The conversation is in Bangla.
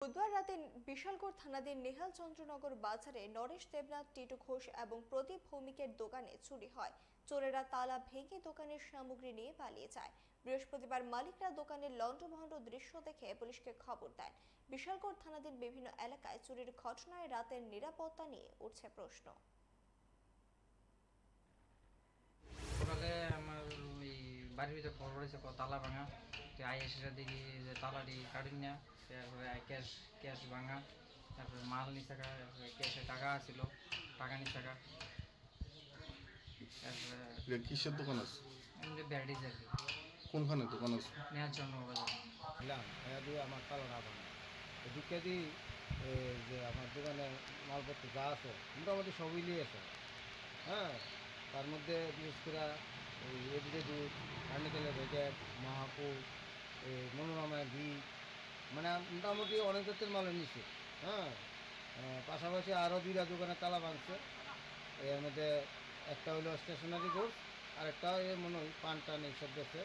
বুধবার রাতে বিশালগড় থানাধীন নেহাল চন্দ্রনগর বাজারে নরেশ দেবনাথ, টিটু ঘোষ এবং প্রদীপ ভৌমিকের দোকানে চুরি হয়। চোরেরা তালা ভেঙে দোকানের সামগ্রী নিয়ে পালিয়ে যায়। বৃহস্পতিবার মালিকরা দোকানের লণ্ডভণ্ড দৃশ্য দেখে পুলিশকে খবর দেন। বিশালগড় থানাধীন বিভিন্ন এলাকায় চুরির ঘটনায় রাতের নিরাপত্তা নিয়ে উঠছে প্রশ্ন। সকালে আমার ওই বাড়ির ভিতরে খবর পড়েছে তালা ভাঙা। আই এসে দেখি যে তালাটি কাটেন না, তারপরে ক্যাশ ক্যাশ ভাঙা, তারপরে মাল নিচ টাকা, তারপরে ক্যাশে টাকা ছিল, টাকা নিচ টাকা। তারপরে কিসের দোকান আছে? এমনি ব্যাডিজ আর কি। কোনখানে দোকান আছে? নেওয়ার জন্য বাজার এলাম দিয়ে আমার তালা ভাঙা ঢুকে দিই যে আমার দোকানে মালপত্র যা আছে মোটামুটি সবই নিয়েছে। হ্যাঁ, তার মধ্যে বিশেষ করে ওই এদিকে দুধ, নারকেলের প্যাকেট, মাহাপুর, মনোরমায় ঘি, মানে মোটামুটি অনেক জাতের মাল নিচ্ছে। হ্যাঁ, পাশাপাশি আরও দুইটা দোকানে তালা ভাঙছে। এর মধ্যে একটা হলো স্টেশনারি গুডস, আর একটা মনে হয় পান টান এইসব গেছে।